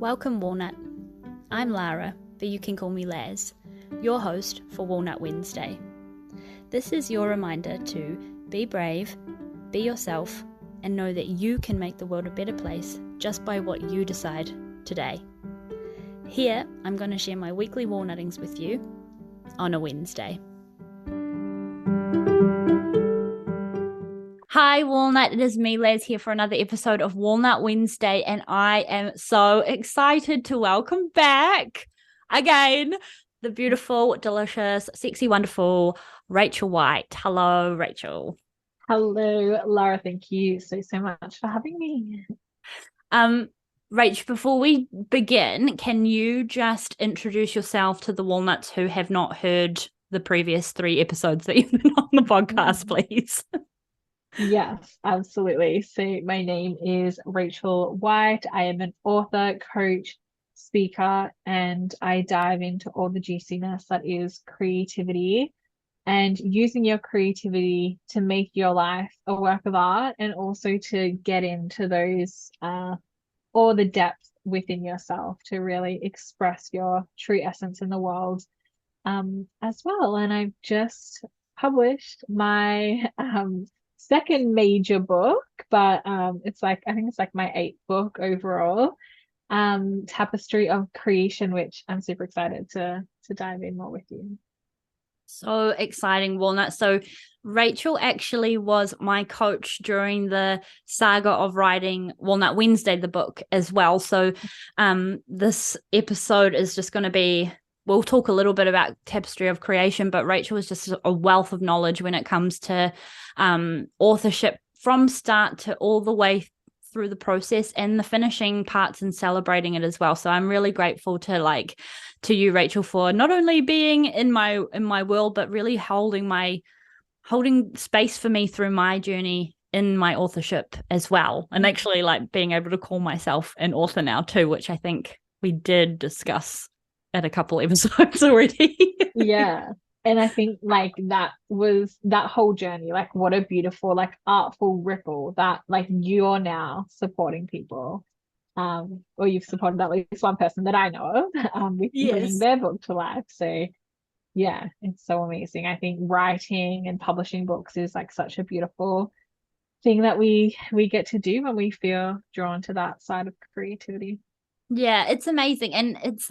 Welcome, Walnut. I'm Lara, but you can call me Laz, your host for Walnut Wednesday. This is your reminder to be brave, be yourself, and know that you can make the world a better place just by what you decide today. Here, I'm going to share my weekly walnuttings with you on a Wednesday. Hi Walnut, it is me Laz here for another episode of Walnut Wednesday, and I am so excited to welcome back again the beautiful, delicious, sexy, wonderful Rachel White. Hello Rachel. Hello Lara, thank you so much for having me. Rach, before we begin, can you just introduce yourself to the Walnuts who have not heard the previous 3 episodes that you've been on the podcast, please? Yes, absolutely. So my name is Rachel White. I am an author, coach, speaker, and I dive into all the juiciness that is creativity and using your creativity to make your life a work of art, and also to get into those all the depth within yourself to really express your true essence in the world as well. And I've just published my second major book, but it's like, I think it's like my 8th book overall, Tapestry of Creation, which I'm super excited to dive in more with you. So exciting, Walnut. So Rachel actually was my coach during the saga of writing Walnut Wednesday, the book, as well. So this episode is just going to be, we'll talk a little bit about Tapestry of Creation, but Rachel is just a wealth of knowledge when it comes to authorship from start to all the way through the process and the finishing parts and celebrating it as well. So I'm really grateful to you, Rachel, for not only being in my world, but really holding space for me through my journey in my authorship as well. And actually being able to call myself an author now too, which I think we did discuss at a couple episodes already. Yeah. And I think that was that whole journey, what a beautiful, artful ripple that you're now supporting people. Or you've supported at least one person that I know of, with bringing their book to life. So yeah, it's so amazing. I think writing and publishing books is such a beautiful thing that we get to do when we feel drawn to that side of creativity. Yeah, it's amazing. And it's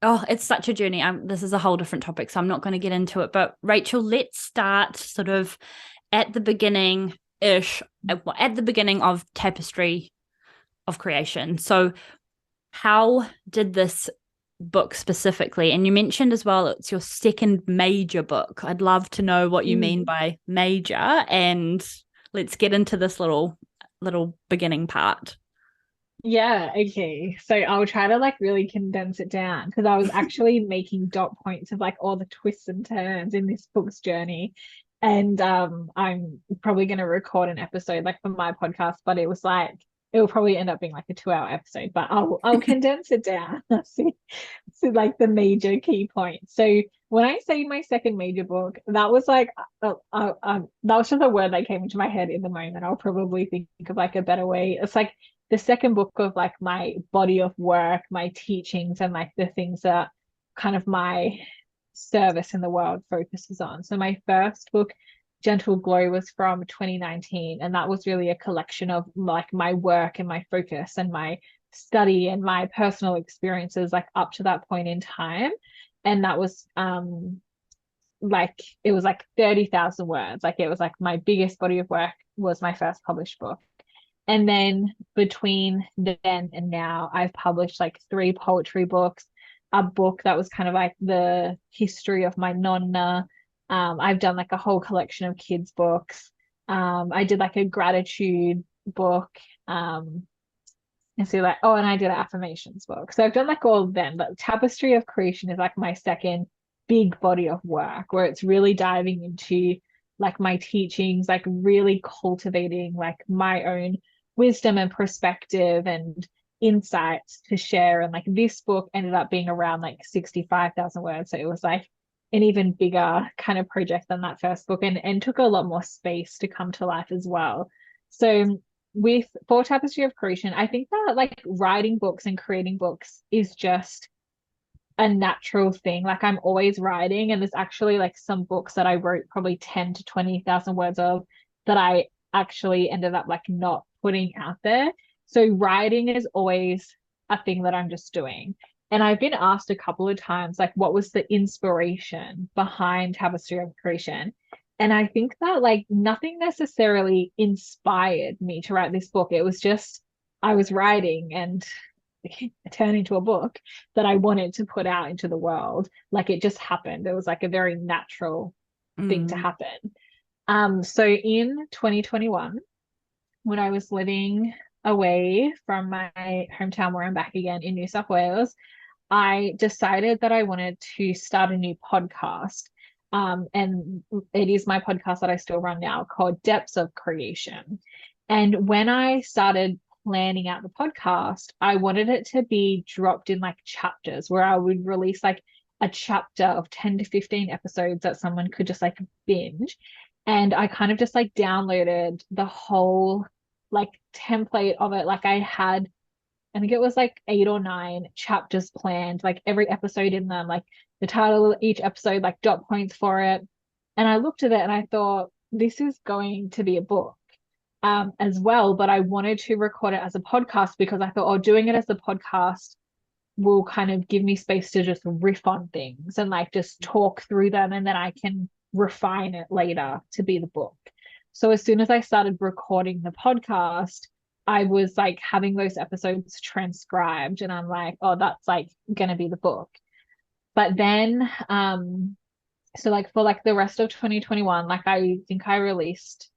it's such a journey. This is a whole different topic, so I'm not going to get into it. But Rachel, let's start sort of at the beginning-ish, at the beginning of Tapestry of Creation. So how did this book specifically, and you mentioned as well it's your second major book. I'd love to know what you mean by major, and let's get into this little beginning part. Yeah, okay. So I'll try to really condense it down, because I was actually making dot points of all the twists and turns in this book's journey. And I'm probably gonna record an episode for my podcast, but it will probably end up being a 2-hour episode, but I'll condense it down. See the major key points. So when I say my second major book, that was that was just a word that came into my head in the moment. I'll probably think of a better way. It's the second book of my body of work, my teachings, and the things that kind of my service in the world focuses on. So my first book, Gentle Glow, was from 2019, and that was really a collection of my work and my focus and my study and my personal experiences up to that point in time. And that was it was 30,000 words. It was my biggest body of work, was my first published book. And then between then and now, I've published 3 poetry books, a book that was kind of the history of my nonna. I've done a whole collection of kids' books. I did a gratitude book. And so and I did an affirmations book. So I've done all of them, but Tapestry of Creation is my second big body of work, where it's really diving into my teachings, really cultivating my own wisdom and perspective and insights to share. And this book ended up being around 65,000 words, so it was an even bigger kind of project than that first book, and took a lot more space to come to life as well. So with for Tapestry of Creation, I think that like writing books and creating books is just a natural thing. Like I'm always writing, and there's actually like some books that I wrote probably 10 to 20,000 words of that I actually ended up like not putting out there. So writing is always a thing that I'm just doing. And I've been asked a couple of times, like, what was the inspiration behind Tapestry of Creation? And I think that like nothing necessarily inspired me to write this book. It was just I was writing and turn into a book that I wanted to put out into the world. Like it just happened. It was like a very natural thing to Mm. happen. So in 2021, when I was living away from my hometown where I'm back again in New South Wales, I decided that I wanted to start a new podcast. And it is my podcast that I still run now called Depths of Creation. And when I started planning out the podcast, I wanted it to be dropped in like chapters where I would release like a chapter of 10 to 15 episodes that someone could just like binge. And I kind of just like downloaded the whole like template of it. Like I think it was like 8 or 9 chapters planned, like every episode in them, like the title of each episode, like dot points for it. And I looked at it and I thought, this is going to be a book as well. But I wanted to record it as a podcast because I thought, oh, doing it as a podcast will kind of give me space to just riff on things and like just talk through them. And then I can refine it later to be the book. So as soon as I started recording the podcast, I was like having those episodes transcribed and I'm like, oh, that's like gonna be the book. But then so like for like the rest of 2021, like I think I released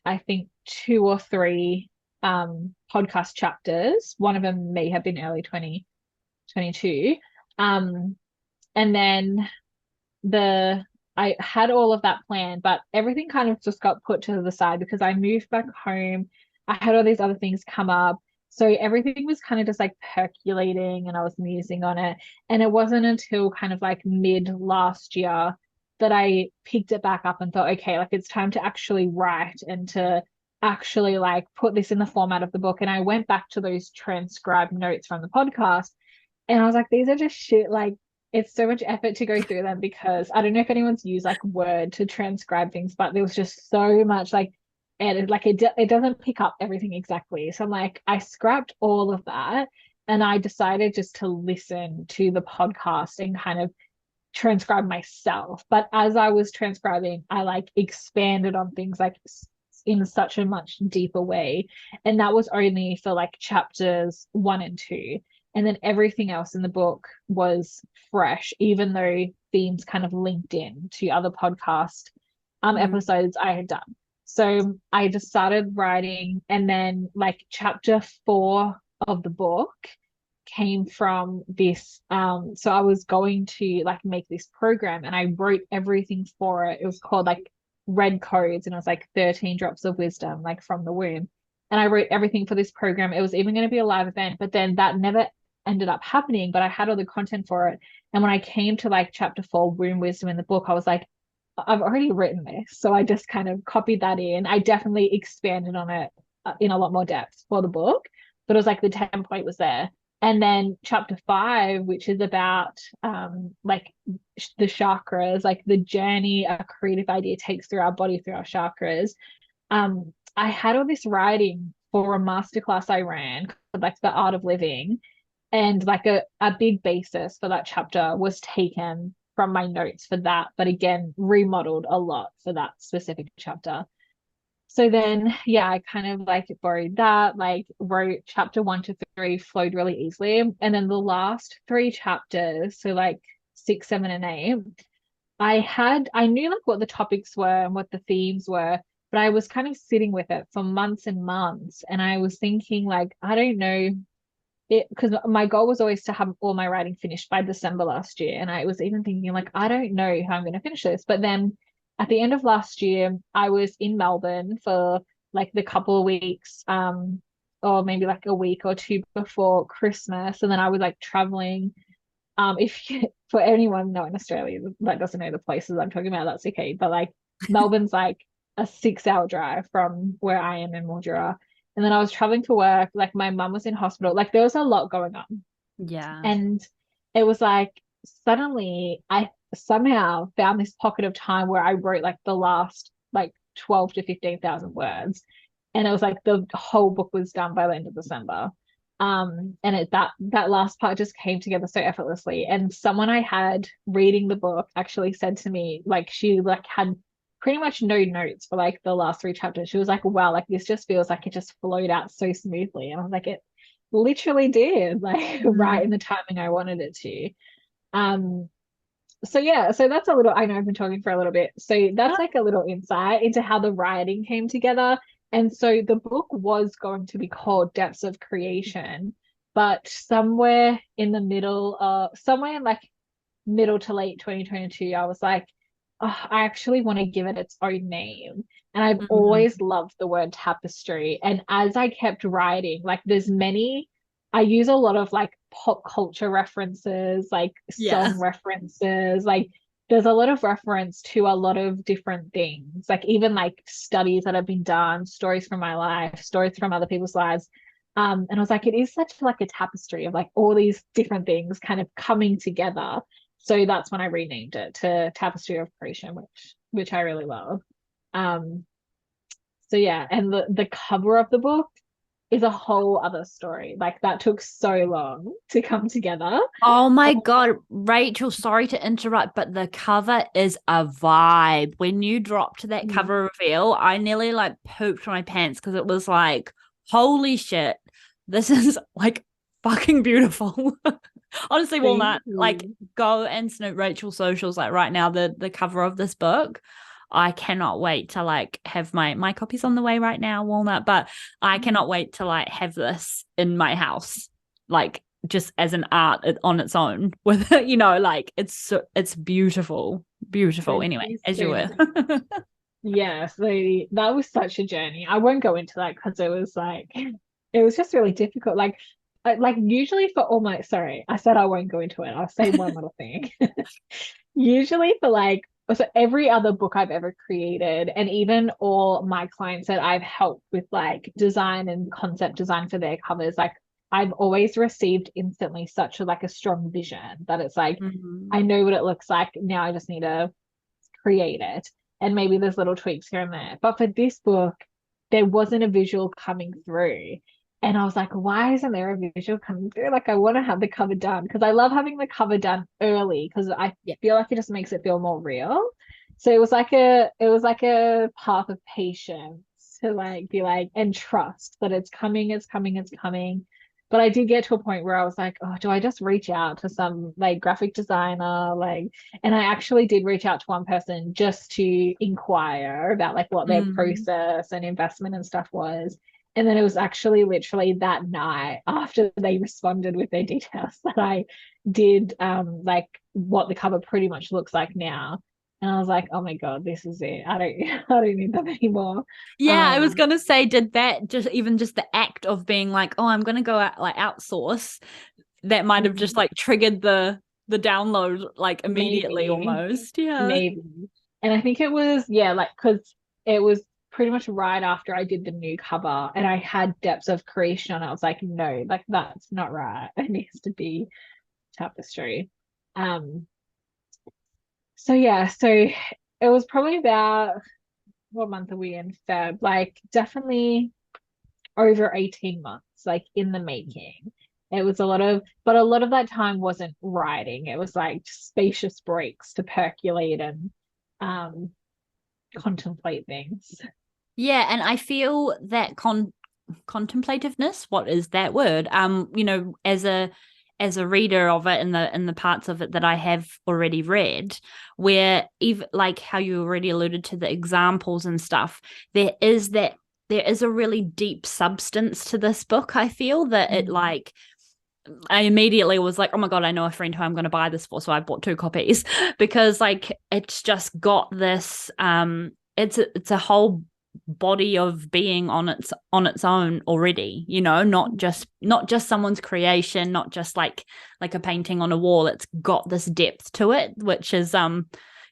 I think 2 or 3 podcast chapters. One of them may have been early 2022. And then the I had all of that planned, but everything kind of just got put to the side because I moved back home. I had all these other things come up. So everything was kind of just like percolating and I was musing on it. And it wasn't until kind of like mid last year that I picked it back up and thought, okay, like it's time to actually write and to actually like put this in the format of the book. And I went back to those transcribed notes from the podcast and I was like, these are just shit. Like it's so much effort to go through them because I don't know if anyone's used like Word to transcribe things, but there was just so much like edit, like it doesn't pick up everything exactly. So I'm like, I scrapped all of that and I decided just to listen to the podcast and kind of transcribe myself. But as I was transcribing, I like expanded on things like in such a much deeper way. And that was only for like chapters 1 and 2. And then everything else in the book was fresh, even though themes kind of linked in to other podcast Mm. episodes I had done. So I just started writing, and then like chapter 4 of the book came from this. So I was going to like make this program, and I wrote everything for it. It was called like Red Codes, and it was like 13 drops of wisdom, like from the womb. And I wrote everything for this program. It was even going to be a live event, but then that never ended up happening. But I had all the content for it. And when I came to like chapter 4, womb wisdom in the book, I was like, I've already written this. So I just kind of copied that in. I definitely expanded on it in a lot more depth for the book, but it was like the template was there. And then chapter 5, which is about like the chakras, like the journey a creative idea takes through our body, through our chakras. I had all this writing for a masterclass I ran, like the art of living. And like a big basis for that chapter was taken from my notes for that, but again, remodeled a lot for that specific chapter. So then, yeah, I kind of like borrowed that, like wrote chapter 1 to 3 flowed really easily. And then the last 3 chapters, so like 6, 7, and 8, I knew like what the topics were and what the themes were, but I was kind of sitting with it for months and months. And I was thinking, like, I don't know it, because my goal was always to have all my writing finished by December last year. And I was even thinking, like, I don't know how I'm going to finish this. But then at the end of last year, I was in Melbourne for like the couple of weeks, or maybe like a week or two before Christmas. And then I was like traveling. If for anyone not in Australia that doesn't know the places I'm talking about, that's okay. But like Melbourne's like a 6-hour drive from where I am in Mildura. And then I was traveling to work, like my mum was in hospital, like there was a lot going on. Yeah. And it was like suddenly I somehow found this pocket of time where I wrote like the last like 12 to 15,000 words. And it was like the whole book was done by the end of December. And that last part just came together so effortlessly. And someone I had reading the book actually said to me, like she like had pretty much no notes for like the last three chapters. She was like, wow, like this just feels like it just flowed out so smoothly. And I was like, it literally did, like right in the timing I wanted it to. Um, so yeah, so that's a little, I know I've been talking for a little bit. So that's like a little insight into how the writing came together. And so the book was going to be called Depths of Creation, but somewhere in the middle, somewhere in like middle to late 2022, I was like, oh, I actually want to give it its own name. And I've Mm. always loved the word tapestry. And as I kept writing, like I use a lot of like pop culture references, like Yeah. song references, like there's a lot of reference to a lot of different things, like even like studies that have been done, stories from my life, stories from other people's lives. And I was like, it is such like a tapestry of like all these different things kind of coming together. So that's when I renamed it to Tapestry of Creation, which I really love. Um, so yeah, and the cover of the book is a whole other story. Like that took so long to come together. Oh my God, Rachel, sorry to interrupt, but the cover is a vibe. When you dropped that Mm. cover reveal, I nearly like pooped my pants because it was like, holy shit, this is like fucking beautiful. Honestly, Thank Walnut, like you. go and snoop Rachel's socials like right now, the cover of this book. I cannot wait to like have my copies on the way right now, Walnut, but I cannot wait to like have this in my house. Like just as an art on its own with like it's beautiful Thank anyway you as you so were. much. Yeah, so that was such a journey. I won't go into that because it was like it was just really difficult. Like usually for all my sorry, I said I won't go into it. I'll say one little thing. Usually for like so every other book I've ever created, and even all my clients that I've helped with like design and concept design for their covers, like I've always received instantly such a strong vision that it's like Mhm. I know what it looks like. Now I just need to create it. And maybe there's little tweaks here and there. But for this book, there wasn't a visual coming through. And I was like, why isn't there a visual coming through? Like, I want to have the cover done because I love having the cover done early because I Yeah. feel like it just makes it feel more real. So it was like a path of patience to like be like and trust that it's coming, it's coming, it's coming. But I did get to a point where I was like, oh, do I just reach out to some like graphic designer? And I actually did reach out to one person just to inquire about like what their Mm. process and investment and stuff was. And then it was actually literally that night after they responded with their details that I did like what the cover pretty much looks like now. And I was like, oh my God, this is it. I don't need them anymore. Yeah, I was Um, gonna say, did that just the act of being like, oh, I'm gonna go out like outsource, that might have just like triggered the download like immediately maybe. almost. Yeah. Maybe. And I think it was, yeah, like, because it was pretty much right after I did the new cover and I had Depths of Creation on. I was like, no, like, that's not right. It needs to be Tapestry. Um, so yeah, so it was probably about what month are we in? Feb, like, definitely over 18 months, like, in the making. It was but a lot of that time wasn't writing. It was like spacious breaks to percolate and um contemplate things. Yeah, and I feel that contemplativeness, what is that word? As a reader of it in the parts of it that I have already read, where even like how you already alluded to the examples and stuff, there is a really deep substance to this book. I feel that it Mm. like I immediately was like, oh my God, I know a friend who I'm going to buy this for. So I bought two copies because like it's just got this it's a whole body of being on its own already, not just someone's creation, not just like a painting on a wall. It's got this depth to it, which is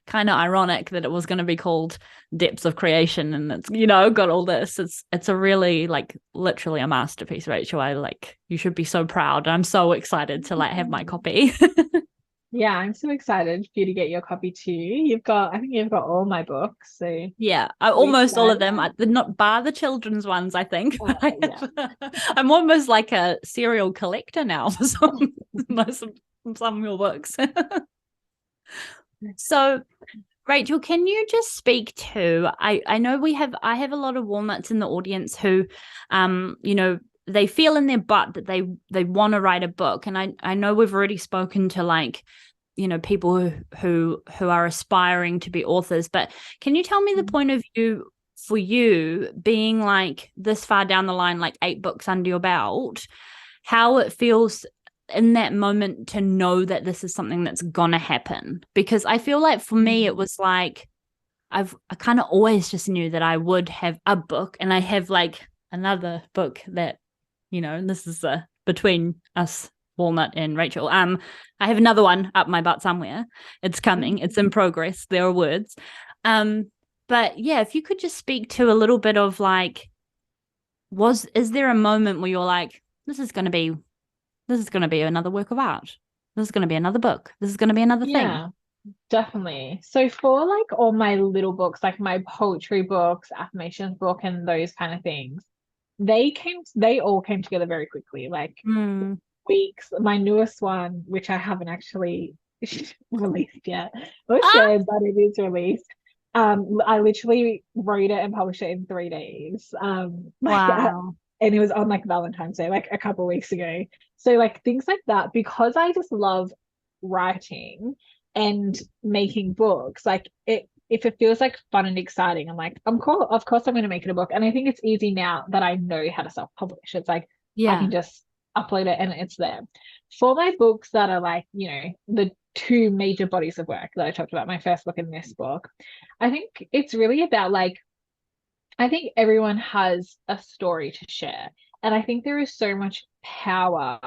kind of ironic that it was going to be called Depths of Creation, and it's, you know, got all this. It's a really, like, literally a masterpiece, Rachel. You should be so proud. I'm so excited to like have my copy. Yeah, I'm so excited for you to get your copy too. I think you've got all my books, so Yeah, really almost all of excited. them. Not bar the children's ones, I think. Yeah. I'm almost like a serial collector now for some of your books. So, Rachel, can you just speak to, I know I have a lot of walnuts in the audience who, you know, they feel in their butt that they want to write a book. And I know we've already spoken to, like, you know, people who are aspiring to be authors, but can you tell me the point of view for you being like this far down the line, like 8 books under your belt, how it feels in that moment to know that this is something that's gonna happen? Because I feel like for me it was like I kind of always just knew that I would have a book, and I have like another book that, you know, this is between us, Walnut and Rachel. I have another one up my butt somewhere. It's coming. It's in progress. There are words. But yeah, if you could just speak to a little bit of like, is there a moment where you're like, this is going to be another work of art. This is going to be another book. This is going to be another thing. Yeah, definitely. So for like all my little books, like my poetry books, affirmations book, and those kind of things, they all came together very quickly. Like weeks. My newest one, which I haven't actually released yet, or shared, but it is released. I literally wrote it and published it in 3 days. Wow. And it was on like Valentine's Day, like a couple of weeks ago. So like things like that, because I just love writing and making books, like if it feels like fun and exciting, I'm like, I'm cool. Of course I'm going to make it a book. And I think it's easy now that I know how to self-publish. It's like I can just upload it and it's there. For my books that are like, you know, the 2 major bodies of work that I talked about, my first book and this book, I think it's really about like, I think everyone has a story to share. And I think there is so much power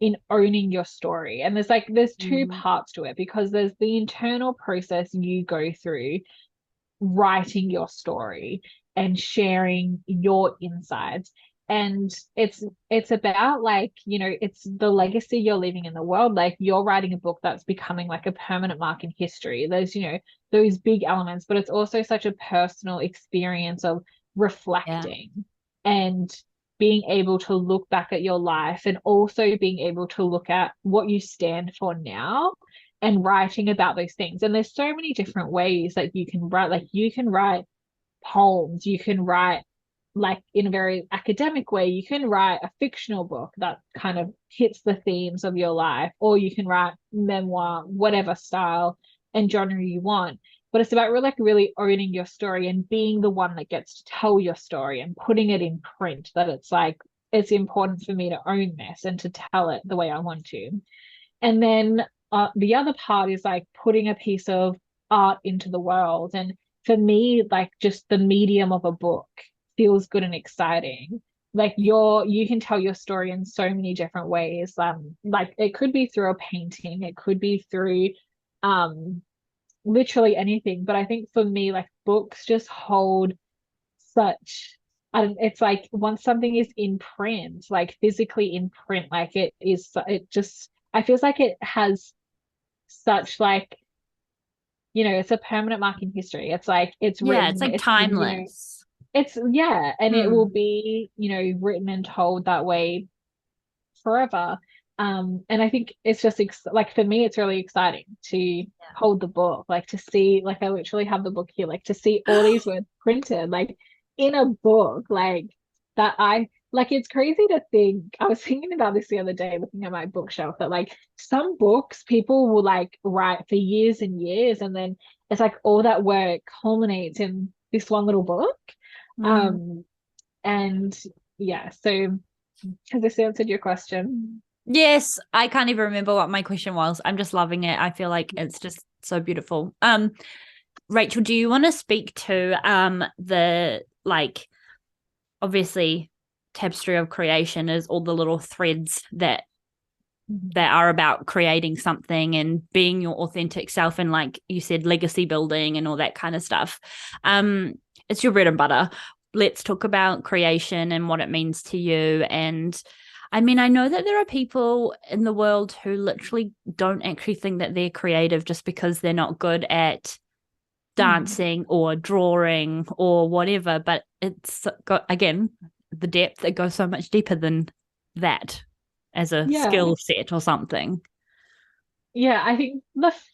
in owning your story. And there's 2 parts to it, because there's the internal process you go through writing your story and sharing your insights. And it's about like, you know, it's the legacy you're leaving in the world. Like you're writing a book that's becoming like a permanent mark in history. There's, you know, those big elements, but it's also such a personal experience of reflecting and being able to look back at your life, and also being able to look at what you stand for now and writing about those things. And there's so many different ways that you can write. Like you can write poems, you can write like in a very academic way, you can write a fictional book that kind of hits the themes of your life, or you can write memoir, whatever style and genre you want. But it's about really owning your story and being the one that gets to tell your story and putting it in print, that it's like, it's important for me to own this and to tell it the way I want to. And then the other part is like putting a piece of art into the world. And for me, like just the medium of a book feels good and exciting. Like you can tell your story in so many different ways. Like it could be through a painting, it could be through literally anything. But I think for me, like books just hold such, it's like once something is in print, like physically in print, like it just, I feels like it has such like, you know, it's a permanent mark in history. It's like it's written, it's like it's, timeless. you know, and it will be, you know, written and told that way forever. And I think it's just like for me, it's really exciting to hold the book, like to see, like I literally have the book here, like to see all these words printed, like in a book, like that like it's crazy to think. I was thinking about this the other day, looking at my bookshelf, that like some books people will like write for years and years, and then it's like all that work culminates in this one little book. And yeah, so has this answered your question? Yes, I can't even remember what my question was. I'm just loving it. I feel like it's just so beautiful. Rachel, do you want to speak to the, like, obviously Tapestry of Creation is all the little threads that that are about creating something and being your authentic self, and like you said, legacy building and all that kind of stuff. It's your bread and butter. Let's talk about creation and what it means to you. And I mean, I know that there are people in the world who literally don't actually think that they're creative just because they're not good at dancing or drawing or whatever, but it's got, again, the depth, it goes so much deeper than that as a skill set or something. Yeah, I think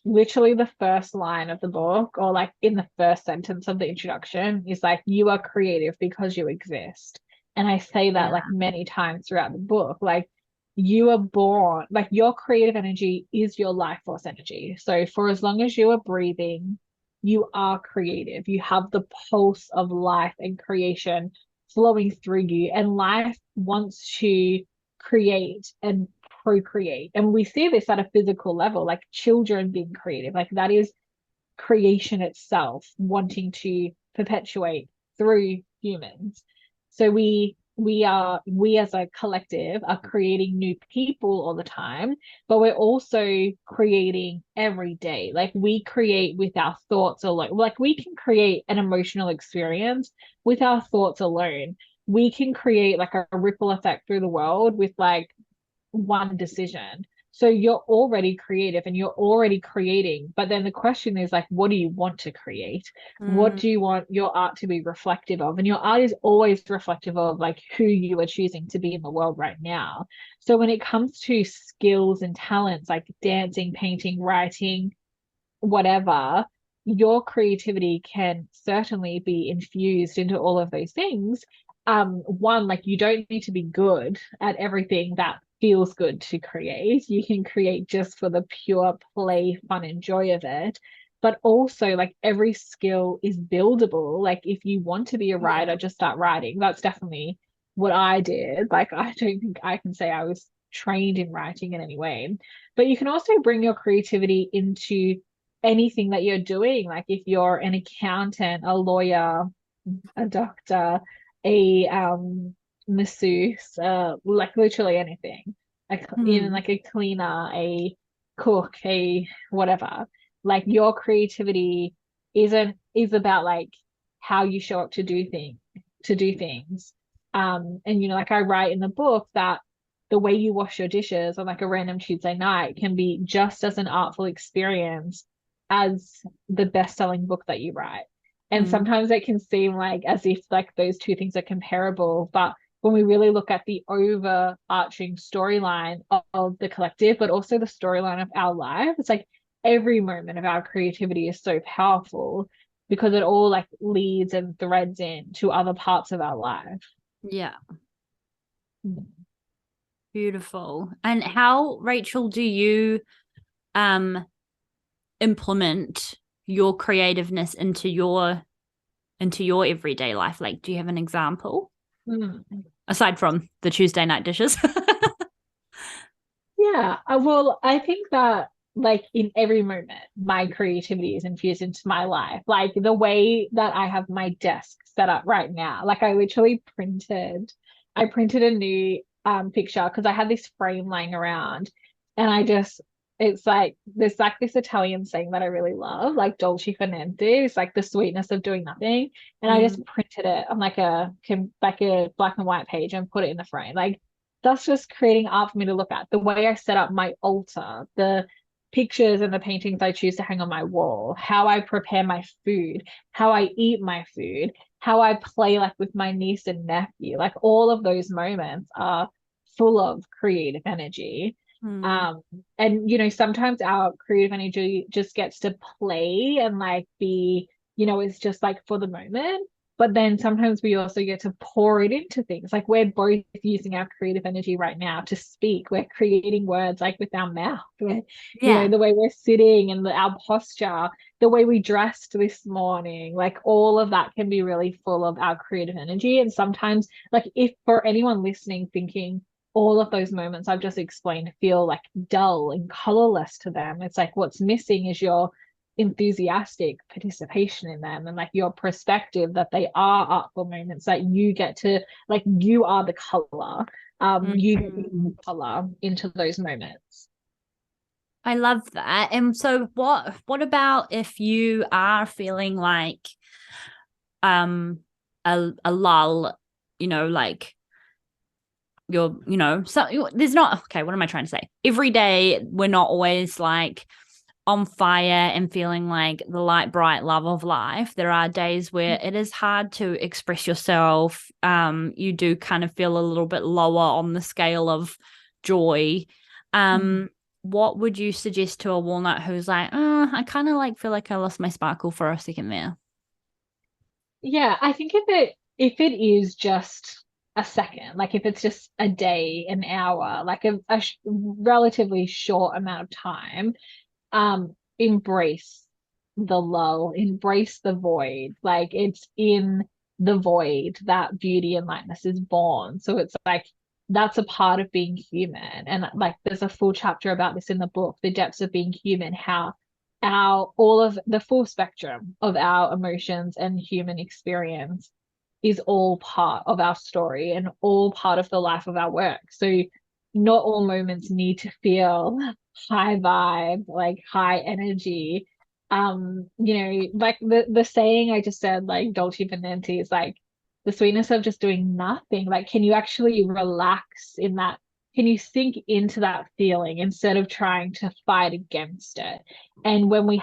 literally the first line of the book, or like in the first sentence of the introduction, is like, you are creative because you exist. And I say that like many times throughout the book. Like, you are born, like your creative energy is your life force energy. So for as long as you are breathing, you are creative. You have the pulse of life and creation flowing through you, and life wants to create and procreate. And we see this at a physical level, like children being creative, like that is creation itself wanting to perpetuate through humans. So we as a collective are creating new people all the time, but we're also creating every day. Like, we create with our thoughts alone. Like, we can create an emotional experience with our thoughts alone. We can create like a ripple effect through the world with like one decision. So you're already creative and you're already creating. But then the question is like, what do you want to create? What do you want your art to be reflective of? And your art is always reflective of like who you are choosing to be in the world right now. So when it comes to skills and talents like dancing, painting, writing, whatever, your creativity can certainly be infused into all of those things. One, like, you don't need to be good at everything that feels good to create. You can create just for the pure play, fun, and joy of it. But also, like, every skill is buildable. Like, if you want to be a writer, just start writing. That's definitely what I did. Like, I don't think I can say I was trained in writing in any way. But you can also bring your creativity into anything that you're doing. Like, if you're an accountant, a lawyer, a doctor, a masseuse, like literally anything, like even like a cleaner, a cook, a whatever. Like, your creativity is about like how you show up to do things. And you know, like I write in the book that the way you wash your dishes on like a random Tuesday night can be just as an artful experience as the best-selling book that you write. And sometimes it can seem like as if like those two things are comparable, but when we really look at the overarching storyline of the collective, but also the storyline of our life, it's like every moment of our creativity is so powerful because it all like leads and threads in to other parts of our life. Yeah. Beautiful. And how, Rachel, do you implement your creativeness into your everyday life? Like, do you have an example aside from the Tuesday night dishes? Yeah, well, I think that like in every moment, my creativity is infused into my life. Like the way that I have my desk set up right now, like I printed a new picture because I had this frame lying around, and it's like there's like this Italian saying that I really love, like dolce far niente. It's like the sweetness of doing nothing. And I just printed it on like a black and white page and put it in the frame. Like, that's just creating art for me to look at. The way I set up my altar, the pictures and the paintings I choose to hang on my wall, how I prepare my food, how I eat my food, how I play like with my niece and nephew, like all of those moments are full of creative energy. And you know, sometimes our creative energy just gets to play and like be, you know, it's just like for the moment. But then sometimes we also get to pour it into things. Like, we're both using our creative energy right now to speak. We're creating words like with our mouth. You know, the way we're sitting and our posture, the way we dressed this morning, like all of that can be really full of our creative energy. And sometimes, like, if for anyone listening thinking all of those moments I've just explained feel like dull and colorless to them, it's like what's missing is your enthusiastic participation in them, and like your perspective that they are artful moments that you get to, like, you are the color, you get to bring color into those moments. I love that. And so what about if you are feeling like a lull, like so there's not, okay, what am I trying to say? Every day we're not always like on fire and feeling like the light, bright love of life. There are days where it is hard to express yourself. You do kind of feel a little bit lower on the scale of joy. What would you suggest to a walnut who's like, I kind of like feel like I lost my sparkle for a second there? Yeah, I think if it is just a second, like if it's just a day, an hour, like a relatively short amount of time, embrace the lull, embrace the void. Like, it's in the void that beauty and lightness is born. So it's like that's a part of being human. And like there's a full chapter about this in the book, The Depths of Being Human, how our all of the full spectrum of our emotions and human experience is all part of our story and all part of the life of our work. So not all moments need to feel high vibe, like high energy. Like the saying I just said, like dolce vita, is like the sweetness of just doing nothing. Like, can you actually relax in that? Can you sink into that feeling instead of trying to fight against it? And when we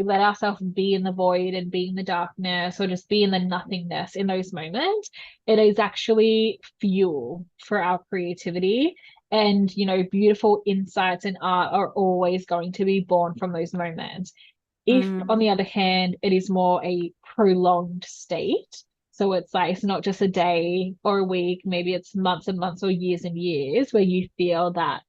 let ourselves be in the void and be in the darkness, or just be in the nothingness in those moments, it is actually fuel for our creativity. And beautiful insights and art are always going to be born from those moments. If, on the other hand, it is more a prolonged state, so it's like it's not just a day or a week, maybe it's months and months or years and years where you feel that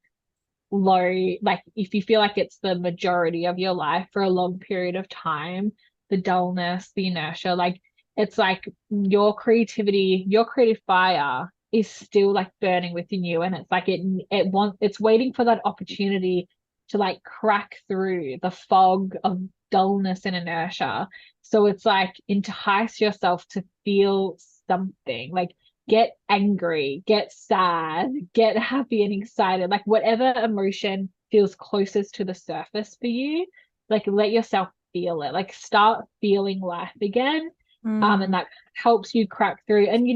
low, like if you feel like it's the majority of your life for a long period of time, the dullness, the inertia, like it's like your creativity, your creative fire is still like burning within you, and it's like it's waiting for that opportunity to like crack through the fog of dullness and inertia. So it's like entice yourself to feel something, like get angry, get sad, get happy and excited, like whatever emotion feels closest to the surface for you, like let yourself feel it, like start feeling life again. And that helps you crack through. And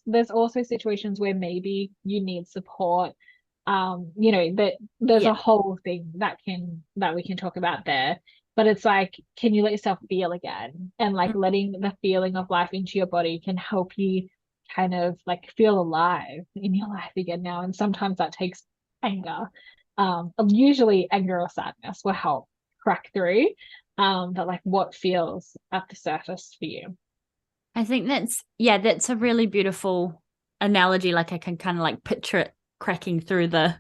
there's also situations where maybe you need support. That there's a whole thing that we can talk about there. But it's like, can you let yourself feel again? And like letting the feeling of life into your body can help you kind of like feel alive in your life again now. And sometimes that takes anger. Usually anger or sadness will help crack through. But like what feels at the surface for you. I think that's a really beautiful analogy. Like I can kind of like picture it cracking through the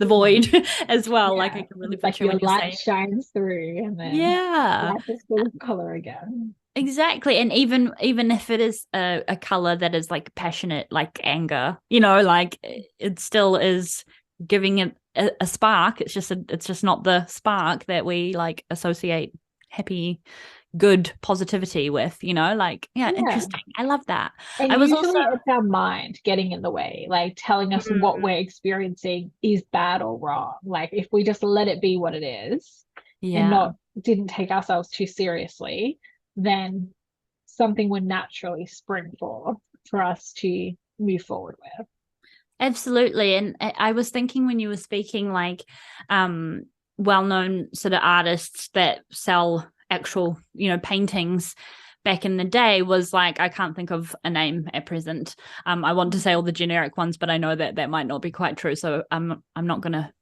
void as well. Like I can really picture like your when you're light saying, shines through, and then yeah, life is full of color again. exactly. And even if it is a color that is like passionate, like anger, like it still is giving it a spark. It's just not the spark that we like associate happy, good positivity with, like, yeah, interesting. I love that. And I was also usually it's our mind getting in the way, like telling us what we're experiencing is bad or wrong. Like if we just let it be what it is and yeah, not didn't take ourselves too seriously, then something would naturally spring forth for us to move forward with. absolutely. And I was thinking when you were speaking, like well-known sort of artists that sell actual paintings back in the day, was like, I can't think of a name at present. I want to say all the generic ones, but I know that might not be quite true, so I'm not going to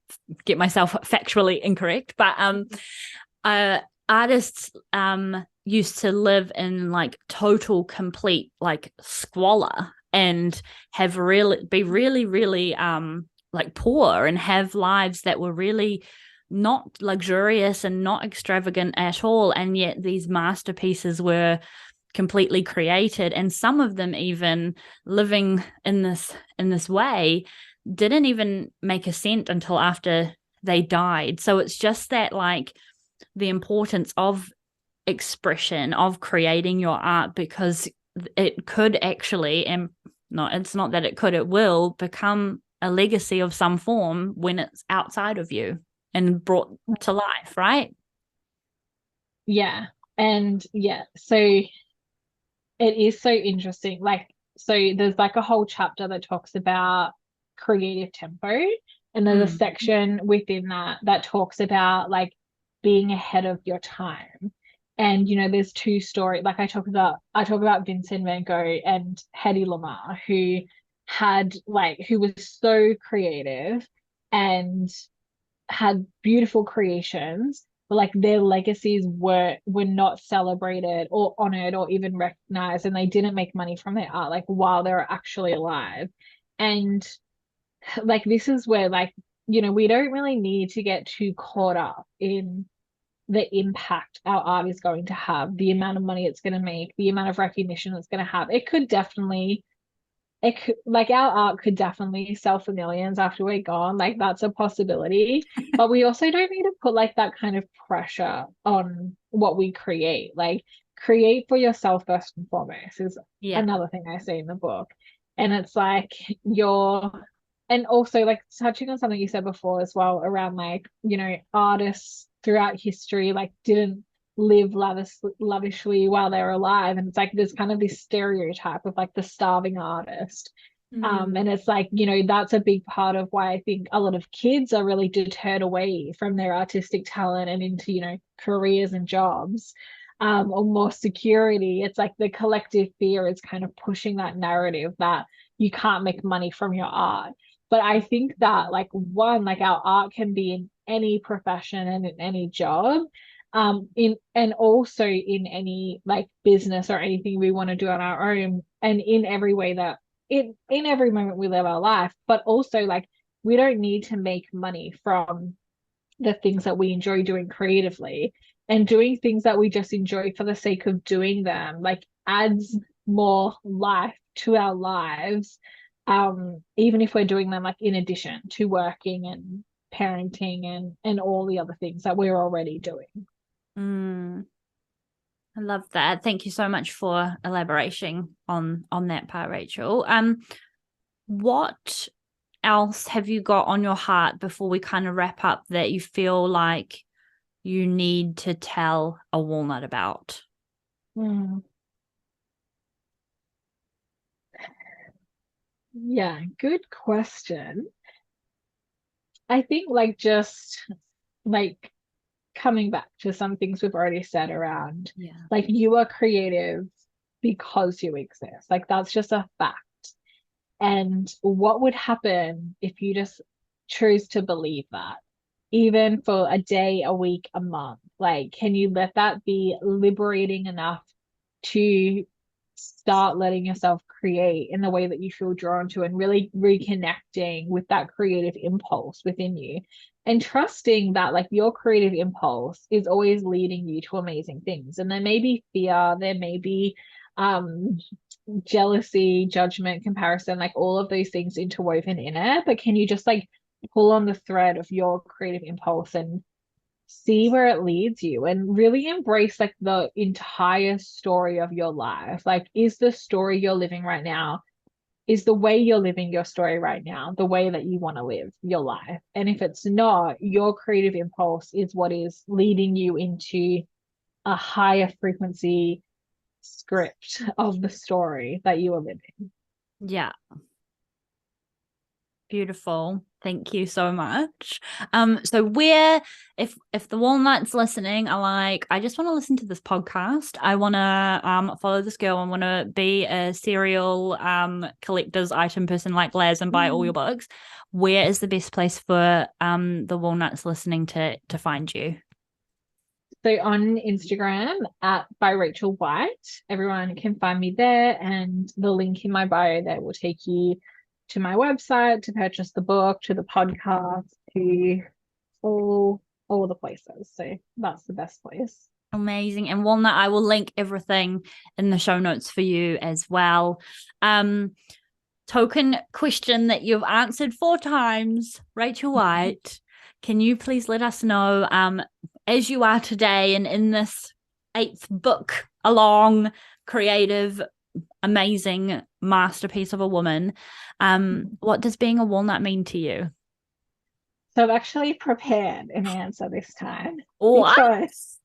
get myself factually incorrect. But artists used to live in like total complete like squalor, and be really really like poor, and have lives that were really not luxurious and not extravagant at all, and yet these masterpieces were completely created. And some of them, even living in this way, didn't even make a cent until after they died. So it's just that, like, the importance of expression of creating your art, because it could actually, and it's not that it could, it will become a legacy of some form when it's outside of you and brought to life, right? Yeah. And yeah, so it is so interesting. Like, so there's like a whole chapter that talks about creative tempo, and there's a section within that that talks about like being ahead of your time. And you know, there's two stories. Like I talk about Vincent van Gogh and Hedy Lamarr, who was so creative and had beautiful creations, but like their legacies were not celebrated or honored or even recognized, and they didn't make money from their art like while they were actually alive. And like this is where, like, you know, we don't really need to get too caught up in the impact our art is going to have, the amount of money it's going to make, the amount of recognition it's going to have. Like our art could definitely sell for millions after we're gone. Like that's a possibility. But we also don't need to put like that kind of pressure on what we create. Like create for yourself first and foremost is another thing I say in the book. And it's like and also like touching on something you said before as well around like, you know, artists throughout history like didn't live lavishly while they're alive, and it's like there's kind of this stereotype of like the starving artist. And it's like, you know, that's a big part of why I think a lot of kids are really deterred away from their artistic talent and into, you know, careers and jobs, or more security. It's like the collective fear is kind of pushing that narrative that you can't make money from your art. But I think that like one, like our art can be in any profession and in any job, in and also in any like business or anything we want to do on our own, and in every way that in every moment we live our life. But also like we don't need to make money from the things that we enjoy doing creatively, and doing things that we just enjoy for the sake of doing them like adds more life to our lives, even if we're doing them like in addition to working and parenting and all the other things that we're already doing. I love that. Thank you so much for elaborating on that part, Rachel. What else have you got on your heart before we kind of wrap up that you feel like you need to tell a walnut about? Yeah, good question. I think like just like coming back to some things we've already said around, like you are creative because you exist. Like that's just a fact. And what would happen if you just choose to believe that, even for a day, a week, a month? Like, can you let that be liberating enough to start letting yourself create in the way that you feel drawn to, and really reconnecting with that creative impulse within you, and trusting that like your creative impulse is always leading you to amazing things? And there may be fear, there may be jealousy, judgment, comparison, like all of those things interwoven in it, but can you just like pull on the thread of your creative impulse and see where it leads you, and really embrace like the entire story of your life? Like, is the story you're living right now, is the way you're living your story right now the way that you want to live your life? And if it's not, your creative impulse is what is leading you into a higher frequency script of the story that you are living. Yeah. Beautiful. Thank you so much. So where, if the walnuts listening are like, I just want to listen to this podcast, I want to follow this girl, I want to be a serial collector's item person like Laz and buy all your books, where is the best place for the walnuts listening to find you? So on Instagram at by Rachel White, everyone can find me there, and the link in my bio there will take you to my website to purchase the book, to the podcast, to all the places. So that's the best place. Amazing. And Walnut, I will link everything in the show notes for you as well. Token question that you've answered 4 times, Rachel White. Can you please let us know, as you are today and in this 8th book along, creative, amazing masterpiece of a woman. What does being a walnut mean to you? So I've actually prepared an answer this time What? because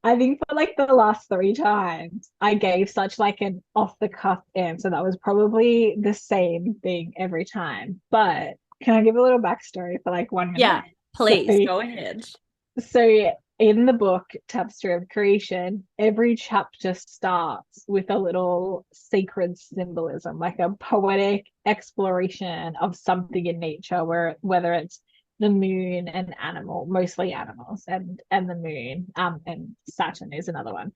I think for like the last three times I gave such like an off the cuff answer that was probably the same thing every time. But can I give a little backstory for like 1 minute? Yeah, please go ahead. So in the book Tapestry of Creation, every chapter starts with a little sacred symbolism, like a poetic exploration of something in nature, whether it's the moon, an animal, mostly animals, and the moon, and Saturn is another one.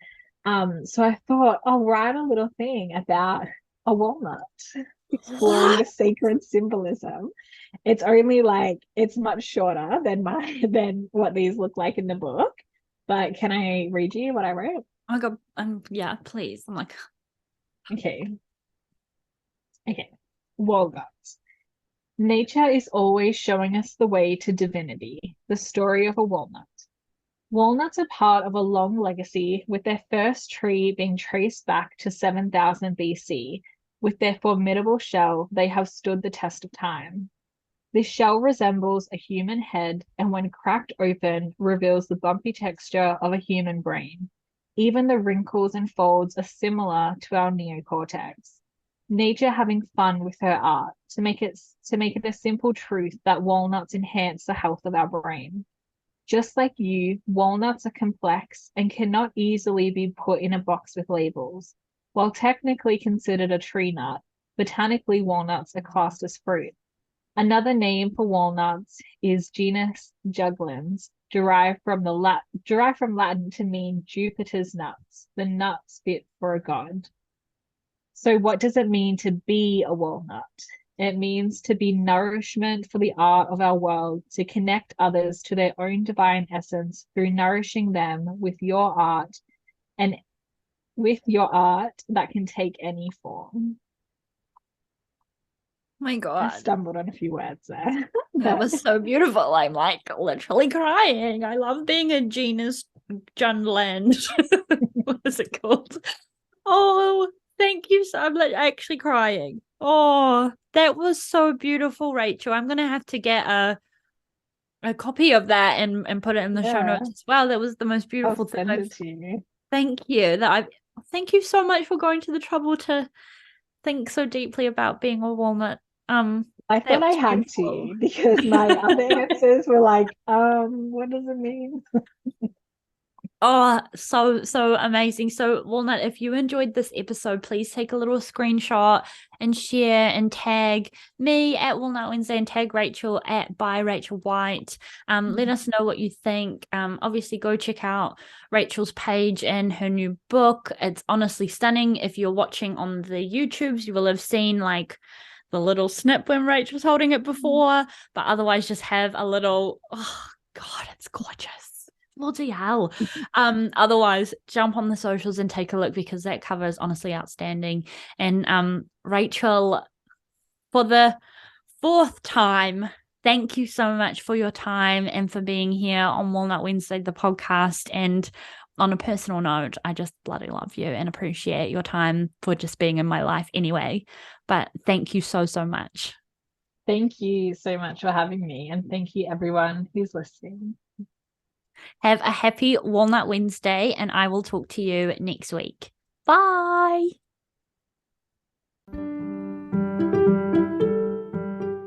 So I thought I'll write a little thing about a walnut, exploring the sacred symbolism. It's only like it's much shorter than what these look like in the book. But can I read you what I wrote? I go, yeah, please. I'm like, Okay. Okay. Walnuts. Nature is always showing us the way to divinity, the story of a walnut. Walnuts are part of a long legacy, with their first tree being traced back to 7000 BC. With their formidable shell, they have stood the test of time. This shell resembles a human head and, when cracked open, reveals the bumpy texture of a human brain. Even the wrinkles and folds are similar to our neocortex. Nature having fun with her art to make it a simple truth that walnuts enhance the health of our brain. Just like you, walnuts are complex and cannot easily be put in a box with labels. While technically considered a tree nut, botanically walnuts are classed as fruit. Another name for walnuts is genus juglans, derived from Latin to mean Jupiter's nuts, the nuts fit for a god. So what does it mean to be a walnut? It means to be nourishment for the art of our world, to connect others to their own divine essence through nourishing them with your art, and with your art that can take any form. my I God, stumbled on a few words there. that was so beautiful. I'm like literally crying. I love being a genus Junland. What is it called? Oh, thank you. So I'm like actually crying. Oh, that was so beautiful, Rachel. I'm gonna have to get a copy of that and put it in the show notes as well. That was the most beautiful I'll thing. send it to you. Thank you. Thank you so much for going to the trouble to think so deeply about being a walnut. I That thought I was had beautiful. to because my other answers were like, what does it mean? Oh, so amazing. So, Walnut, if you enjoyed this episode, please take a little screenshot and share and tag me at Walnut Wednesday and tag Rachel at by Rachel White. Let us know what you think. Obviously go check out Rachel's page and her new book. It's honestly stunning. If you're watching on the YouTubes, you will have seen like the little snip when Rachel's holding it before, but otherwise just have a little, oh God, it's gorgeous. Bloody hell. Otherwise jump on the socials and take a look because that cover is honestly outstanding. And Rachel, for the 4th time, thank you so much for your time and for being here on Walnut Wednesday, the podcast. And on a personal note, I just bloody love you and appreciate your time for just being in my life anyway. But thank you so much. Thank you so much for having me, and thank you everyone who's listening. Have a happy Walnut Wednesday, and I will talk to you next week. Bye.